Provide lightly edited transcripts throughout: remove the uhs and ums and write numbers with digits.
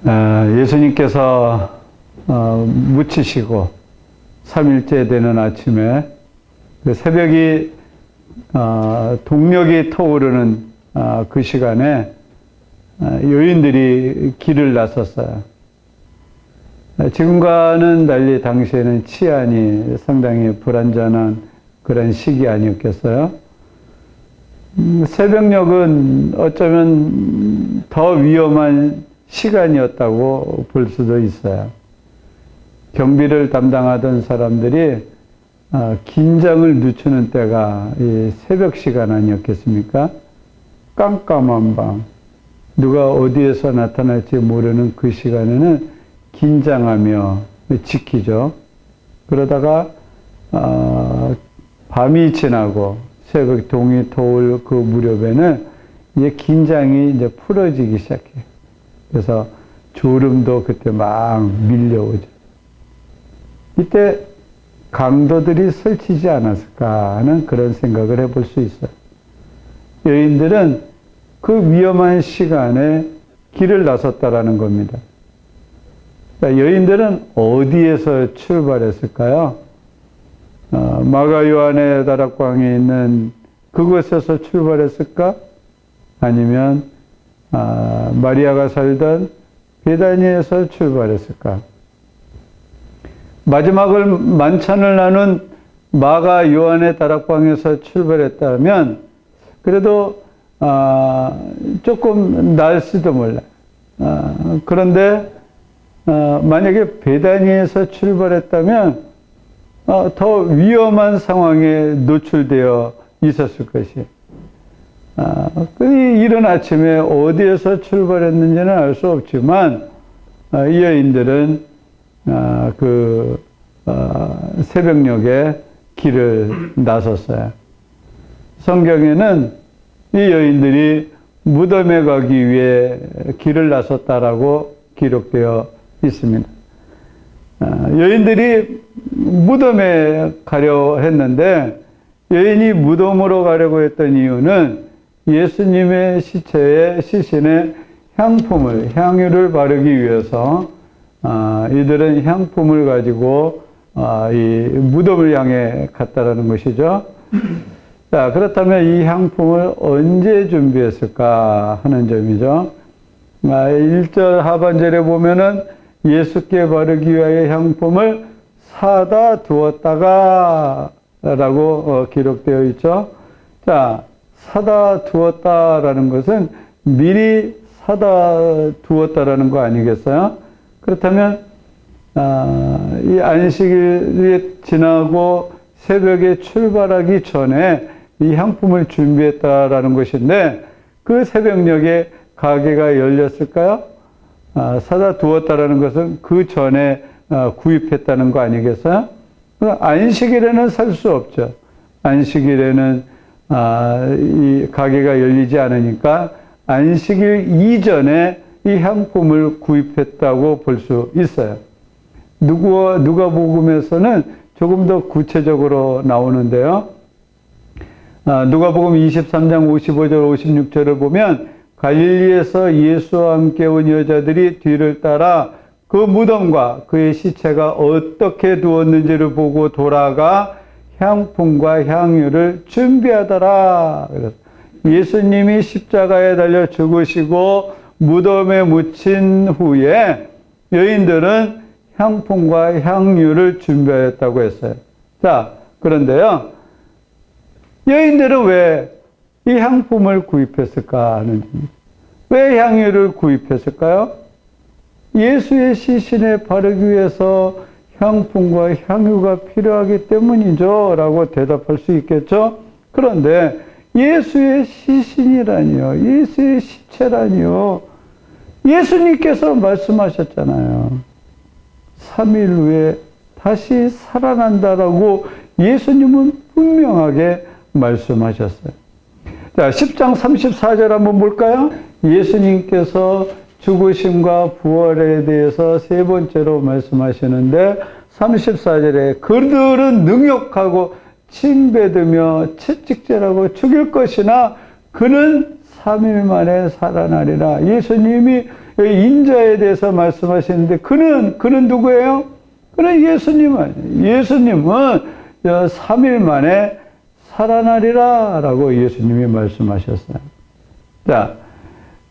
예수님께서 묻히시고 3일째 되는 아침에 그 새벽이 동력이 터오르는 그 시간에 여인들이 길을 나섰어요. 지금과는 달리 당시에는 치안이 상당히 불안전한 그런 시기 아니었겠어요? 새벽녘은 어쩌면 더 위험한 시간이었다고 볼 수도 있어요. 경비를 담당하던 사람들이 긴장을 늦추는 때가 이 새벽 시간 아니었겠습니까? 깜깜한 밤, 누가 어디에서 나타날지 모르는 그 시간에는 긴장하며 지키죠. 그러다가 밤이 지나고 새벽 동이 터올 그 무렵에는 이제 긴장이 이제 풀어지기 시작해요. 그래서 졸음도 그때 막 밀려오죠. 이때 강도들이 설치지 않았을까 하는 그런 생각을 해볼 수 있어요. 여인들은 그 위험한 시간에 길을 나섰다라는 겁니다. 여인들은 어디에서 출발했을까요? 마가 요한의 다락방에 있는 그곳에서 출발했을까? 아니면 마리아가 살던 베다니에서 출발했을까? 마지막을 만찬을 나눈 마가 요한의 다락방에서 출발했다면 그래도 조금 나을지도 몰라요. 그런데 만약에 베다니에서 출발했다면 더 위험한 상황에 노출되어 있었을 것이에요. 이른 아침에 어디에서 출발했는지는 알 수 없지만 이 여인들은 새벽녘에 길을 나섰어요. 성경에는 이 여인들이 무덤에 가기 위해 길을 나섰다라고 기록되어 있습니다. 여인들이 무덤에 가려 했는데 여인이 무덤으로 가려고 했던 이유는 예수님의 시신에 향유를 바르기 위해서 이들은 향품을 가지고 이 무덤을 향해 갔다라는 것이죠. 자, 그렇다면 이 향품을 언제 준비했을까 하는 점이죠. 1절 하반절에 보면은 예수께 바르기 위하여 향품을 사다 두었다가 라고 기록되어 있죠. 자, 사다 두었다라는 것은 미리 사다 두었다라는 거 아니겠어요? 그렇다면 이 안식일이 지나고 새벽에 출발하기 전에 이 향품을 준비했다라는 것인데 그 새벽녘에 가게가 열렸을까요? 사다 두었다라는 것은 그 전에 구입했다는 거 아니겠어요? 안식일에는 살 수 없죠. 안식일에는 이 가게가 열리지 않으니까 안식일 이전에 이 향품을 구입했다고 볼 수 있어요. 누가복음에서는 조금 더 구체적으로 나오는데요. 누가복음 23장 55절 56절을 보면 갈릴리에서 예수와 함께 온 여자들이 뒤를 따라 그 무덤과 그의 시체가 어떻게 두었는지를 보고 돌아가 향품과 향유를 준비하더라. 그래서 예수님이 십자가에 달려 죽으시고 무덤에 묻힌 후에 여인들은 향품과 향유를 준비하였다고 했어요. 자, 그런데요. 여인들은 왜 이 향품을 구입했을까 하는 점입니다. 왜 향유를 구입했을까요? 예수의 시신에 바르기 위해서 향품과 향유가 필요하기 때문이죠. 라고 대답할 수 있겠죠. 그런데 예수의 시신이라니요. 예수의 시체라니요. 예수님께서 말씀하셨잖아요. 3일 후에 다시 살아난다라고 예수님은 분명하게 말씀하셨어요. 자, 10장 34절 한번 볼까요? 예수님께서 죽으심과 부활에 대해서 세 번째로 말씀하시는데 34절에 그들은 능욕하고 침뱉으며 채찍질하고 죽일 것이나 그는 3일 만에 살아나리라. 예수님이 인자에 대해서 말씀하시는데 그는 누구예요? 그는 예수님 아니에요. 예수님은 3일 만에 살아나리라 라고 예수님이 말씀하셨어요. 자,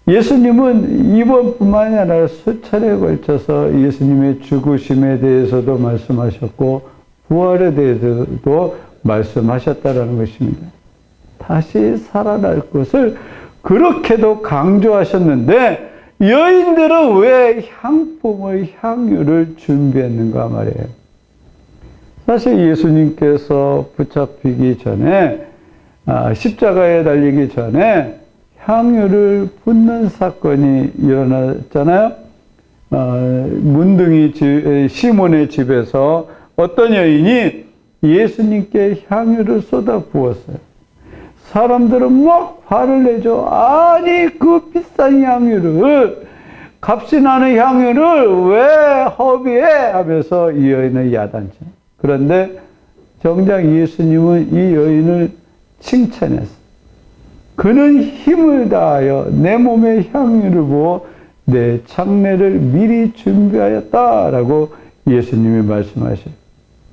예수님은 이번뿐만이 아니라 수차례에 걸쳐서 예수님의 죽으심에 대해서도 말씀하셨고 부활에 대해서도 말씀하셨다라는 것입니다. 다시 살아날 것을 그렇게도 강조하셨는데 여인들은 왜 향유를 준비했는가 말이에요. 사실 예수님께서 붙잡히기 전에 십자가에 달리기 전에 향유를 붓는 사건이 일어났잖아요. 문둥이 시몬의 집에서 어떤 여인이 예수님께 향유를 쏟아 부었어요. 사람들은 막 화를 내죠. 아니 그 비싼 향유를, 값이 나는 향유를 왜 허비해? 하면서 이 여인을 야단쳐. 그런데 정작 예수님은 이 여인을 칭찬했어요. 그는 힘을 다하여 내 몸에 향유를 부어 내 장례를 미리 준비하였다라고 예수님이 말씀하셔요.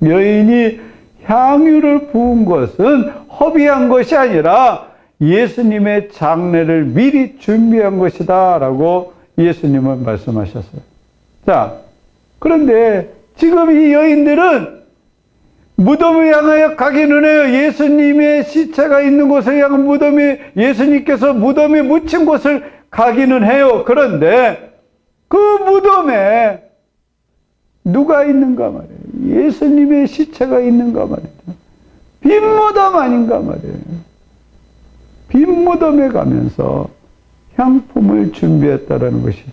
여인이 향유를 부은 것은 허비한 것이 아니라 예수님의 장례를 미리 준비한 것이다 라고 예수님은 말씀하셨어요. 자, 그런데 지금 이 여인들은 무덤을 향하여 가기는 해요. 예수님의 시체가 있는 곳을 향한 예수님께서 무덤에 묻힌 곳을 가기는 해요. 그런데 그 무덤에 누가 있는가 말이에요. 예수님의 시체가 있는가 말이에요. 빈 무덤 아닌가 말이에요. 빈 무덤에 가면서 향품을 준비했다라는 것이죠.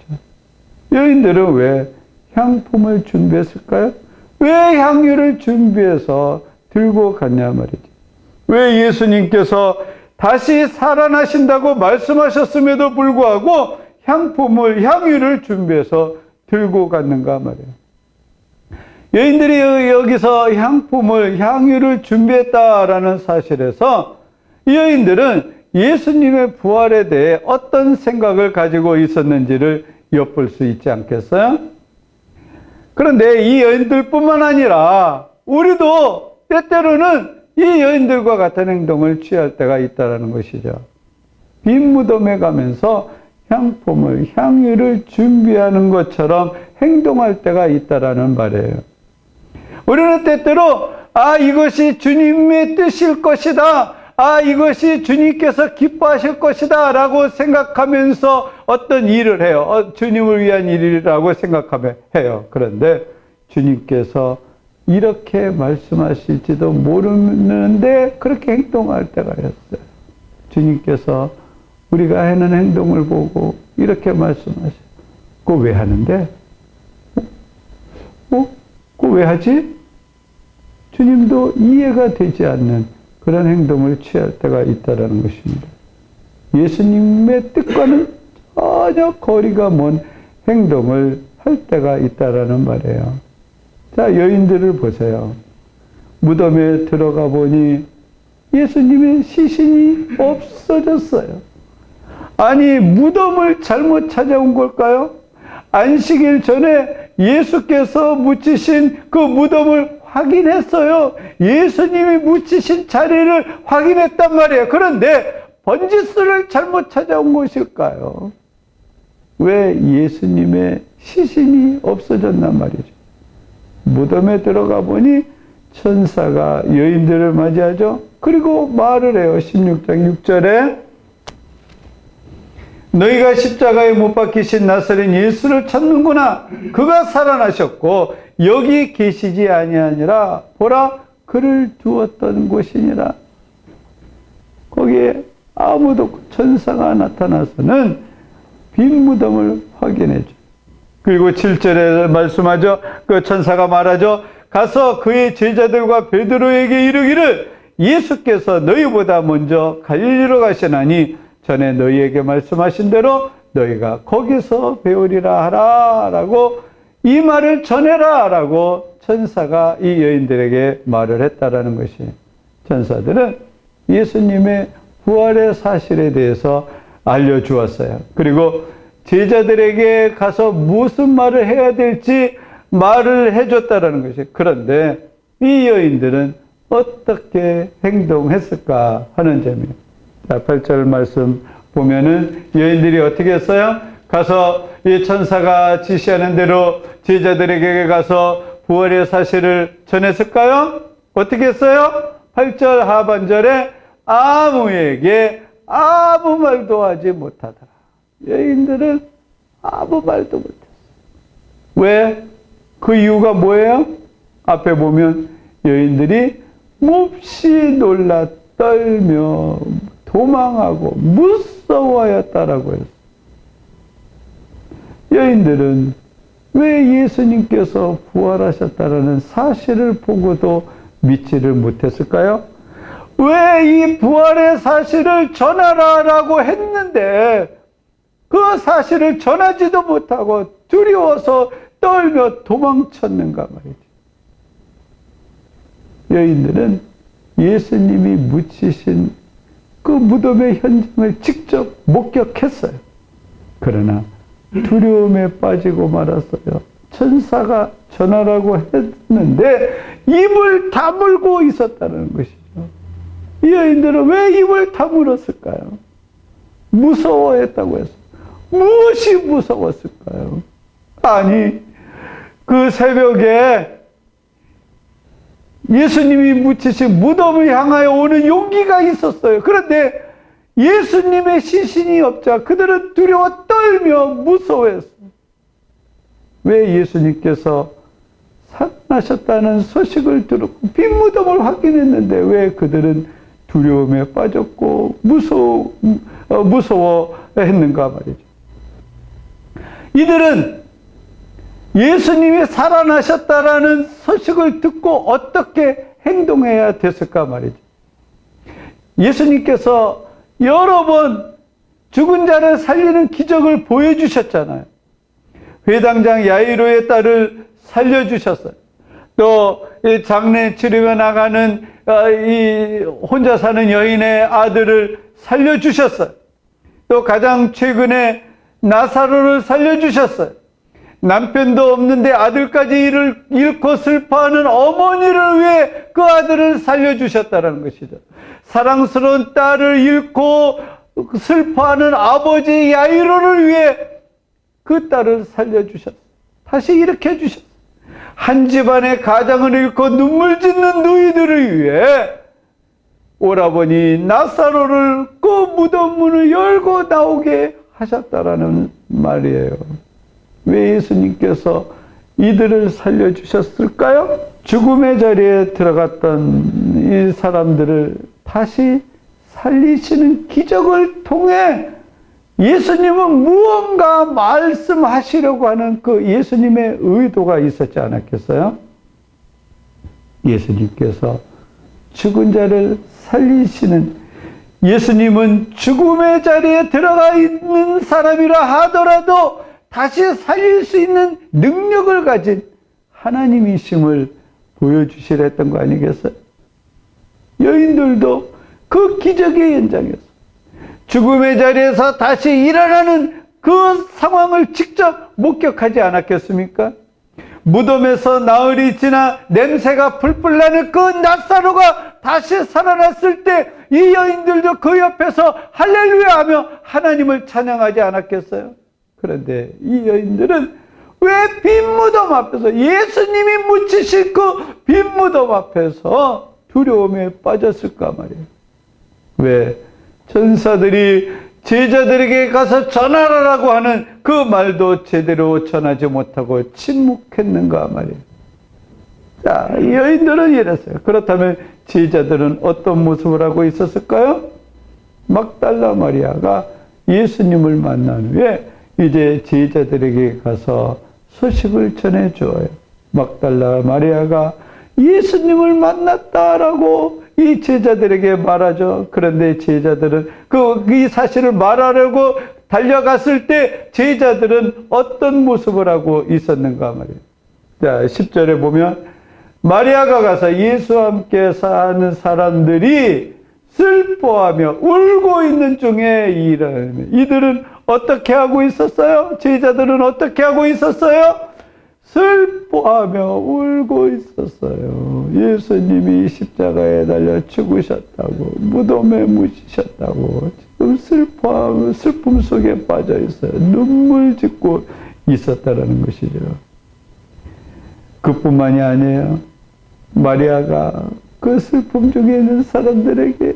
여인들은 왜 향품을 준비했을까요? 왜 향유를 준비해서 들고 갔냐 말이죠. 왜 예수님께서 다시 살아나신다고 말씀하셨음에도 불구하고 향유를 준비해서 들고 갔는가 말이에요. 여인들이 여기서 향유를 준비했다라는 사실에서 이 여인들은 예수님의 부활에 대해 어떤 생각을 가지고 있었는지를 엿볼 수 있지 않겠어요? 그런데 이 여인들뿐만 아니라 우리도 때때로는 이 여인들과 같은 행동을 취할 때가 있다는 것이죠. 빈 무덤에 가면서 향유를 준비하는 것처럼 행동할 때가 있다는 말이에요. 우리는 때때로 이것이 주님의 뜻일 것이다. 이것이 주님께서 기뻐하실 것이다 라고 생각하면서 어떤 일을 해요. 주님을 위한 일이라고 생각하며 해요. 그런데 주님께서 이렇게 말씀하실지도 모르는데 그렇게 행동할 때가 있어요. 주님께서 우리가 하는 행동을 보고 이렇게 말씀하셔요. 그거 왜 하는데? 그거 왜 하지? 주님도 이해가 되지 않는 그런 행동을 취할 때가 있다는 것입니다. 예수님의 뜻과는 전혀 거리가 먼 행동을 할 때가 있다는 말이에요. 자, 여인들을 보세요. 무덤에 들어가 보니 예수님의 시신이 없어졌어요. 아니, 무덤을 잘못 찾아온 걸까요? 안식일 전에 예수께서 묻히신 그 무덤을 확인했어요. 예수님이 묻히신 자리를 확인했단 말이에요. 그런데 번지수를 잘못 찾아온 것일까요? 왜 예수님의 시신이 없어졌단 말이죠. 무덤에 들어가 보니 천사가 여인들을 맞이하죠. 그리고 말을 해요. 16장 6절에 너희가 십자가에 못 박히신 나사렛 예수를 찾는구나. 그가 살아나셨고 여기 계시지 아니하니라. 보라, 그를 두었던 곳이니라. 거기에 아무도 없고 천사가 나타나서는 빈 무덤을 확인해줘. 그리고 7절에 말씀하죠. 그 천사가 말하죠. 가서 그의 제자들과 베드로에게 이르기를 예수께서 너희보다 먼저 갈릴리로 가시나니 전에 너희에게 말씀하신 대로 너희가 거기서 배우리라 하라 라고 이 말을 전해라 라고 천사가 이 여인들에게 말을 했다라는 것이, 천사들은 예수님의 부활의 사실에 대해서 알려주었어요. 그리고 제자들에게 가서 무슨 말을 해야 될지 말을 해줬다라는 것이에요. 그런데 이 여인들은 어떻게 행동했을까 하는 점이에요. 자, 8절 말씀 보면은 여인들이 어떻게 했어요? 가서 이 천사가 지시하는 대로 제자들에게 가서 부활의 사실을 전했을까요? 어떻게 했어요? 8절 하반절에 아무에게 아무 말도 하지 못하더라. 여인들은 아무 말도 못했어요. 왜? 그 이유가 뭐예요? 앞에 보면 여인들이 몹시 놀라 떨며 도망하고 무서워하였다라고 했어요. 여인들은 왜 예수님께서 부활하셨다라는 사실을 보고도 믿지를 못했을까요? 왜 이 부활의 사실을 전하라라고 했는데 그 사실을 전하지도 못하고 두려워서 떨며 도망쳤는가 말이죠. 여인들은 예수님이 묻히신 그 무덤의 현장을 직접 목격했어요. 그러나 두려움에 빠지고 말았어요. 천사가 전하라고 했는데 입을 다물고 있었다는 것이죠. 이 여인들은 왜 입을 다물었을까요? 무서워했다고 했어요. 무엇이 무서웠을까요? 아니, 그 새벽에 예수님이 묻히신 무덤을 향하여 오는 용기가 있었어요. 그런데 예수님의 시신이 없자 그들은 두려워 떨며 무서워했어요. 왜 예수님께서 살아나셨다는 소식을 들었고 빈 무덤을 확인했는데 왜 그들은 두려움에 빠졌고 무서워했는가 말이죠. 이들은 예수님이 살아나셨다라는 소식을 듣고 어떻게 행동해야 됐을까 말이죠. 예수님께서 여러 번 죽은 자를 살리는 기적을 보여주셨잖아요. 회당장 야이로의 딸을 살려주셨어요. 또 장례 치르며 나가는 이 혼자 사는 여인의 아들을 살려주셨어요. 또 가장 최근에 나사로를 살려주셨어요. 남편도 없는데 아들까지 잃고 슬퍼하는 어머니를 위해 그 아들을 살려주셨다는 것이죠. 사랑스러운 딸을 잃고 슬퍼하는 아버지 야이로를 위해 그 딸을 살려주셨어요. 다시 일으켜 주셨어요. 한 집안의 가장을 잃고 눈물 짓는 누이들을 위해 오라버니 나사로를 그 무덤 문을 열고 나오게 하셨다라는 말이에요. 왜 예수님께서 이들을 살려주셨을까요? 죽음의 자리에 들어갔던 이 사람들을 다시 살리시는 기적을 통해 예수님은 무언가 말씀하시려고 하는 그 예수님의 의도가 있었지 않았겠어요? 예수님께서 죽은 자를 살리시는, 예수님은 죽음의 자리에 들어가 있는 사람이라 하더라도 다시 살릴 수 있는 능력을 가진 하나님이심을 보여주시려 했던 거 아니겠어요? 여인들도 그 기적의 현장에서 죽음의 자리에서 다시 일어나는 그 상황을 직접 목격하지 않았겠습니까? 무덤에서 나흘이 지나 냄새가 풀풀 나는 그 나사로가 다시 살아났을 때 이 여인들도 그 옆에서 할렐루야 하며 하나님을 찬양하지 않았겠어요? 그런데 이 여인들은 왜 빈 무덤 앞에서, 예수님이 묻히신 그 빈 무덤 앞에서 두려움에 빠졌을까 말이에요. 왜? 천사들이 제자들에게 가서 전하라고 하는 그 말도 제대로 전하지 못하고 침묵했는가 말이에요. 자, 이 여인들은 이랬어요. 그렇다면 제자들은 어떤 모습을 하고 있었을까요? 막달라 마리아가 예수님을 만난 후에 이제 제자들에게 가서 소식을 전해줘요. 막달라 마리아가 예수님을 만났다라고 이 제자들에게 말하죠. 그런데 제자들은 이 사실을 말하려고 달려갔을 때 제자들은 어떤 모습을 하고 있었는가 말이에요. 자, 10절에 보면 마리아가 가서 예수와 함께 사는 사람들이 슬퍼하며 울고 있는 중에 이들은 어떻게 하고 있었어요? 제자들은 어떻게 하고 있었어요? 슬퍼하며 울고 있었어요. 예수님이 십자가에 달려 죽으셨다고, 무덤에 묻히셨다고 지금 슬퍼하며 슬픔 속에 빠져 있어요. 눈물 짓고 있었다라는 것이죠. 그뿐만이 아니에요. 마리아가 그 슬픔 중에 있는 사람들에게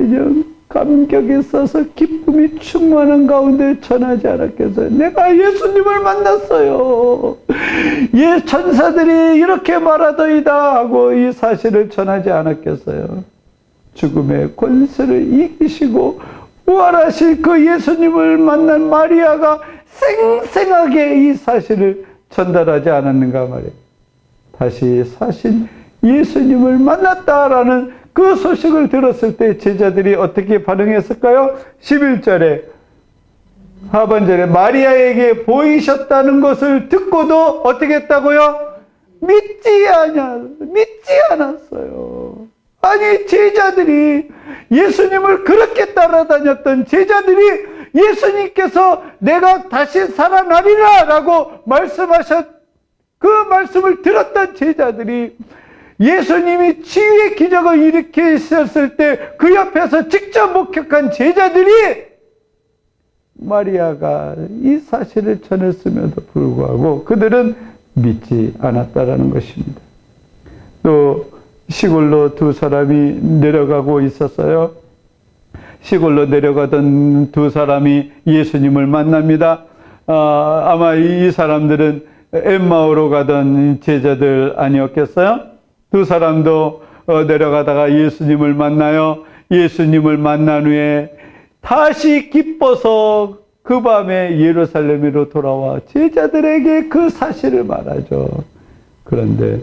감격에 있어서 기쁨이 충만한 가운데 전하지 않았겠어요? 내가 예수님을 만났어요. 예, 천사들이 이렇게 말하더이다 하고 이 사실을 전하지 않았겠어요? 죽음의 권세를 이기시고 부활하실 그 예수님을 만난 마리아가 생생하게 이 사실을 전달하지 않았는가 말이에요. 다시 사신 예수님을 만났다라는 그 소식을 들었을 때 제자들이 어떻게 반응했을까요? 11절에 하반절에 마리아에게 보이셨다는 것을 듣고도 어떻게 했다고요? 믿지 않았어요. 아니, 제자들이 예수님을 그렇게 따라다녔던 제자들이 예수님께서 내가 다시 살아나리라 라고 그 말씀을 들었던 제자들이 예수님이 치유의 기적을 일으키셨을 때 그 옆에서 직접 목격한 제자들이 마리아가 이 사실을 전했음에도 불구하고 그들은 믿지 않았다라는 것입니다. 또 시골로 두 사람이 내려가고 있었어요. 시골로 내려가던 두 사람이 예수님을 만납니다. 아마 이 사람들은 엠마오로 가던 제자들 아니었겠어요? 두 사람도 내려가다가 예수님을 만나요. 예수님을 만난 후에 다시 기뻐서 그 밤에 예루살렘으로 돌아와 제자들에게 그 사실을 말하죠. 그런데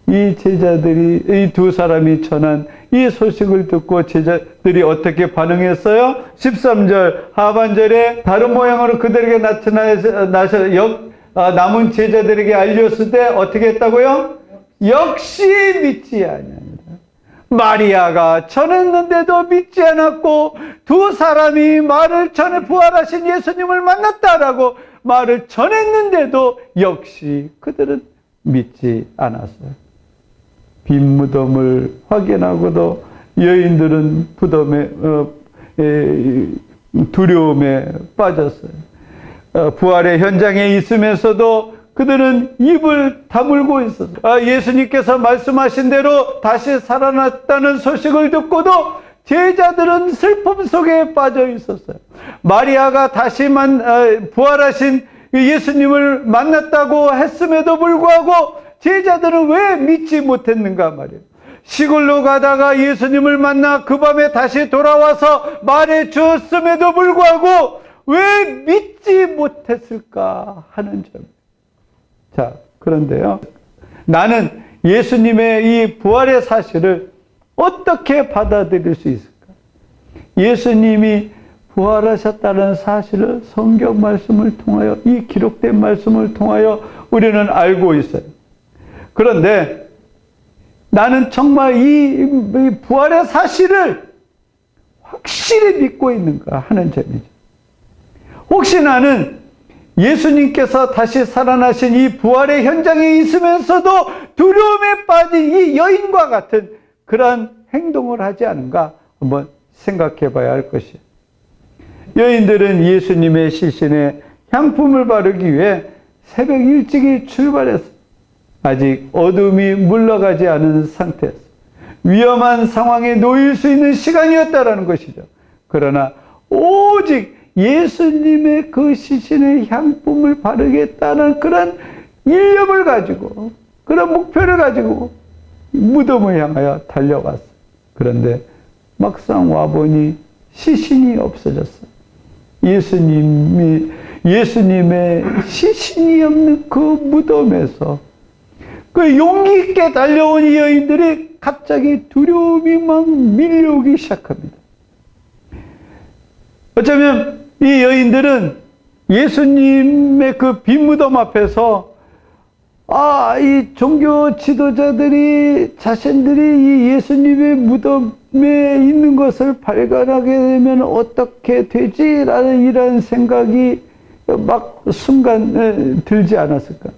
이 제자들이, 이 두 사람이 전한 이 소식을 듣고 제자들이 어떻게 반응했어요? 13절 하반절에 다른 모양으로 그들에게 나타나서 남은 제자들에게 알렸을 때 어떻게 했다고요? 역시 믿지 아니하니라. 마리아가 전했는데도 믿지 않았고 두 사람이 말을 전해 부활하신 예수님을 만났다라고 말을 전했는데도 역시 그들은 믿지 않았어요. 빈 무덤을 확인하고도 여인들은 두려움에 빠졌어요. 부활의 현장에 있으면서도 그들은 입을 다물고 있었어요. 예수님께서 말씀하신 대로 다시 살아났다는 소식을 듣고도 제자들은 슬픔 속에 빠져 있었어요. 마리아가 다시 부활하신 예수님을 만났다고 했음에도 불구하고 제자들은 왜 믿지 못했는가 말이에요. 시골로 가다가 예수님을 만나 그 밤에 다시 돌아와서 말해 주었음에도 불구하고 왜 믿지 못했을까 하는 점. 자, 그런데요, 나는 예수님의 이 부활의 사실을 어떻게 받아들일 수 있을까? 예수님이 부활하셨다는 사실을 성경 말씀을 통하여, 이 기록된 말씀을 통하여 우리는 알고 있어요. 그런데 나는 정말 이 부활의 사실을 확실히 믿고 있는가 하는 점이죠. 혹시 나는 예수님께서 다시 살아나신 이 부활의 현장에 있으면서도 두려움에 빠진 이 여인과 같은 그러한 행동을 하지 않은가 한번 생각해 봐야 할 것이에요. 여인들은 예수님의 시신에 향품을 바르기 위해 새벽 일찍이 출발했어요. 아직 어둠이 물러가지 않은 상태였어요. 위험한 상황에 놓일 수 있는 시간이었다라는 것이죠. 그러나 오직 예수님의 그 시신의 향품을 바르겠다는 그런 일념을 가지고, 그런 목표를 가지고 무덤을 향하여 달려갔어요. 그런데 막상 와보니 시신이 없어졌어요. 예수님의 시신이 없는 그 무덤에서 그 용기 있게 달려온 이 여인들이 갑자기 두려움이 막 밀려오기 시작합니다. 어쩌면 이 여인들은 예수님의 그 빈 무덤 앞에서 이 종교 지도자들이 자신들이 이 예수님의 무덤에 있는 것을 발견하게 되면 어떻게 되지라는 이런 생각이 막 순간 들지 않았을까?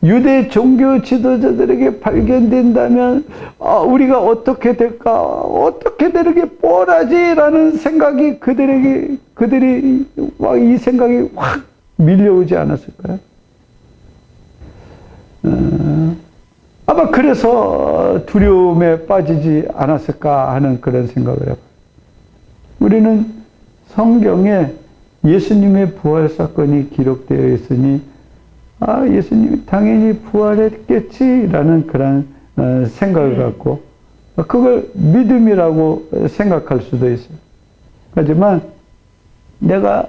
유대 종교 지도자들에게 발견된다면 우리가 어떻게 될까? 어떻게 되는 게 뻔하지라는 생각이 그들이 막 이 생각이 확 밀려오지 않았을까요? 아마 그래서 두려움에 빠지지 않았을까 하는 그런 생각을 해봐요. 우리는 성경에 예수님의 부활 사건이 기록되어 있으니 예수님이 당연히 부활했겠지라는 그런 생각을 갖고 그걸 믿음이라고 생각할 수도 있어요. 하지만 내가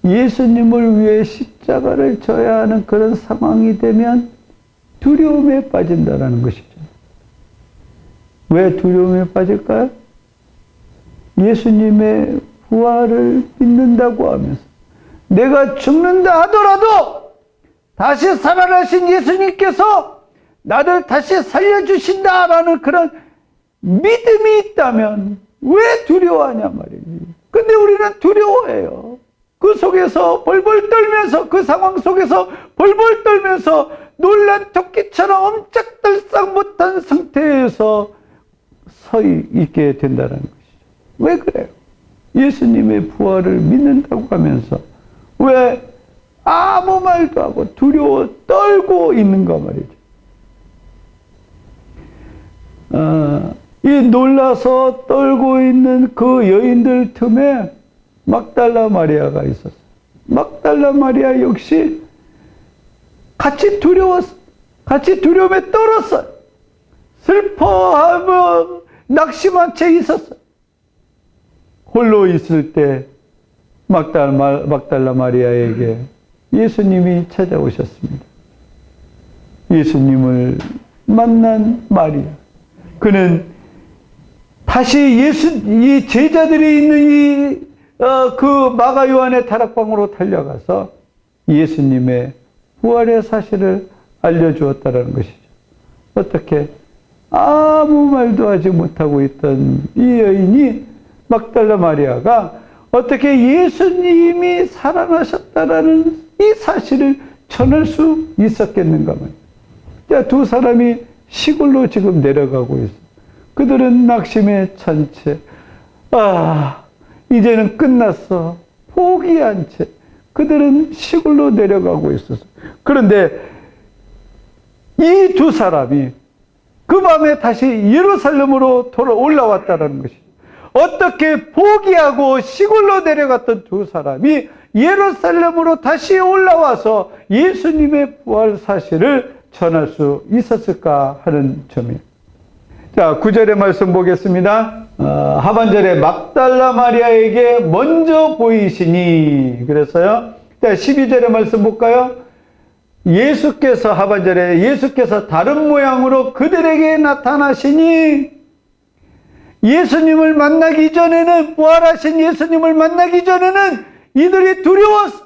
예수님을 위해 십자가를 져야 하는 그런 상황이 되면 두려움에 빠진다는 것이죠. 왜 두려움에 빠질까요? 예수님의 부활을 믿는다고 하면서 내가 죽는다 하더라도 다시 살아나신 예수님께서 나를 다시 살려주신다라는 그런 믿음이 있다면 왜 두려워하냐 말이지. 근데 우리는 두려워해요. 그 속에서 벌벌 떨면서, 그 상황 속에서 벌벌 떨면서 놀란 토끼처럼 옴짝달싹 못한 상태에서 서 있게 된다는 것이죠. 왜 그래요? 예수님의 부활을 믿는다고 하면서 왜 아무 말도 하고 두려워 떨고 있는가 말이죠. 이 놀라서 떨고 있는 그 여인들 틈에 막달라 마리아가 있었어요. 막달라 마리아 역시 같이 두려웠어요. 같이 두려움에 떨었어요. 슬퍼하며 낙심한 채 있었어요. 홀로 있을 때 막달라 마리아에게 예수님이 찾아오셨습니다. 예수님을 만난 마리아. 그는 다시 이 제자들이 있는 그 마가 요한의 다락방으로 달려가서 예수님의 부활의 사실을 알려주었다는 것이죠. 어떻게 아무 말도 하지 못하고 있던 이 여인이 막달라 마리아가 어떻게 예수님이 살아나셨다라는 이 사실을 전할 수 있었겠는가 말이에요. 두 사람이 시골로 지금 내려가고 있어요. 그들은 낙심에 찬 채, 이제는 끝났어. 포기한 채 그들은 시골로 내려가고 있었어요. 그런데 이 두 사람이 그 밤에 다시 예루살렘으로 올라왔다는 것이죠. 어떻게 포기하고 시골로 내려갔던 두 사람이 예루살렘으로 다시 올라와서 예수님의 부활 사실을 전할 수 있었을까 하는 점이에요. 자, 9절의 말씀 보겠습니다. 하반절에 막달라 마리아에게 먼저 보이시니 그래서요. 자, 12절의 말씀 볼까요? 하반절에 예수께서 다른 모양으로 그들에게 나타나시니 예수님을 만나기 전에는 부활하신 예수님을 만나기 전에는 이들이 두려웠어.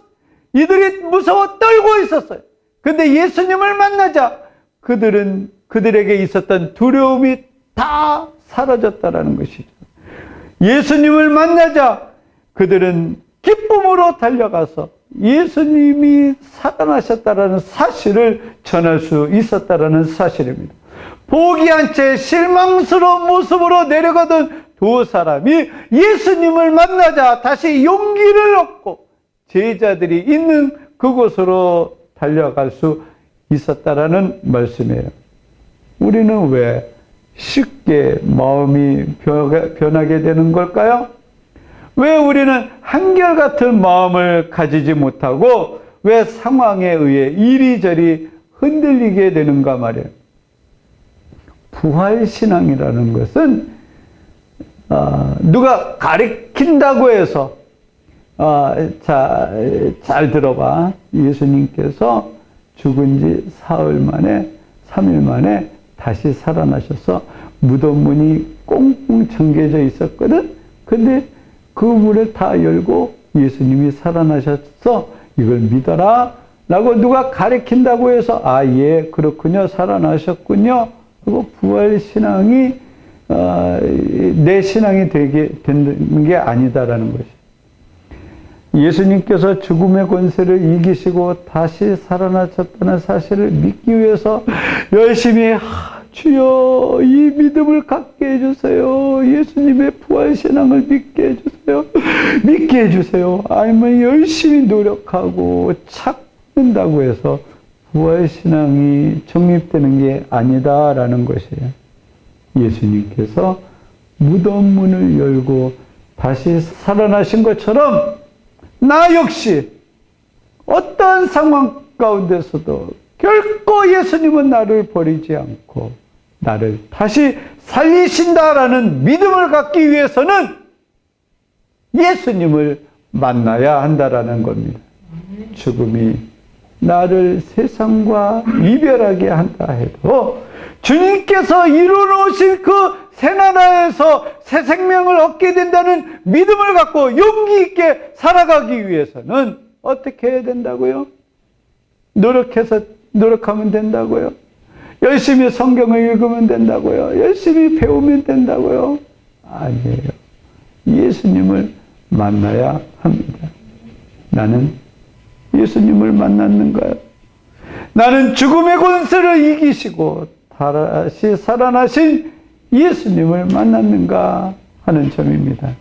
이들이 무서워 떨고 있었어요. 근데 예수님을 만나자 그들에게 있었던 두려움이 다 사라졌다라는 것이죠. 예수님을 만나자 그들은 기쁨으로 달려가서 예수님이 살아나셨다라는 사실을 전할 수 있었다라는 사실입니다. 포기한 채 실망스러운 모습으로 내려가던 두 사람이 예수님을 만나자 다시 용기를 얻고 제자들이 있는 그곳으로 달려갈 수 있었다라는 말씀이에요. 우리는 왜 쉽게 마음이 변하게 되는 걸까요? 왜 우리는 한결같은 마음을 가지지 못하고 왜 상황에 의해 이리저리 흔들리게 되는가 말이에요. 부활신앙이라는 것은 누가 가르친다고 해서 잘 들어봐. 예수님께서 죽은 지 3일 만에 다시 살아나셔서 무덤 문이 꽁꽁 잠겨져 있었거든. 근데 그 문을 다 열고 예수님이 살아나셔서 이걸 믿어라 라고 누가 가르친다고 해서 예, 그렇군요, 살아나셨군요 하고 부활신앙이 내 신앙이 되게 되는 게 아니다라는 것이. 예수님께서 죽음의 권세를 이기시고 다시 살아나셨다는 사실을 믿기 위해서 열심히 주여 이 믿음을 갖게 해주세요. 예수님의 부활신앙을 믿게 해주세요. 믿게 해주세요. 아니면 열심히 노력하고 찾는다고 해서 부활신앙이 정립되는 게 아니다라는 것이에요. 예수님께서 무덤 문을 열고 다시 살아나신 것처럼 나 역시 어떠한 상황 가운데서도 결코 예수님은 나를 버리지 않고 나를 다시 살리신다라는 믿음을 갖기 위해서는 예수님을 만나야 한다라는 겁니다. 죽음이 나를 세상과 이별하게 한다 해도 주님께서 이루어놓으신 그 새 나라에서 새 생명을 얻게 된다는 믿음을 갖고 용기 있게 살아가기 위해서는 어떻게 해야 된다고요? 노력하면 된다고요? 열심히 성경을 읽으면 된다고요? 열심히 배우면 된다고요? 아니에요. 예수님을 만나야 합니다. 나는 예수님을 만났는가요? 나는 죽음의 권세를 이기시고 다시 살아나신 예수님을 만났는가 하는 점입니다.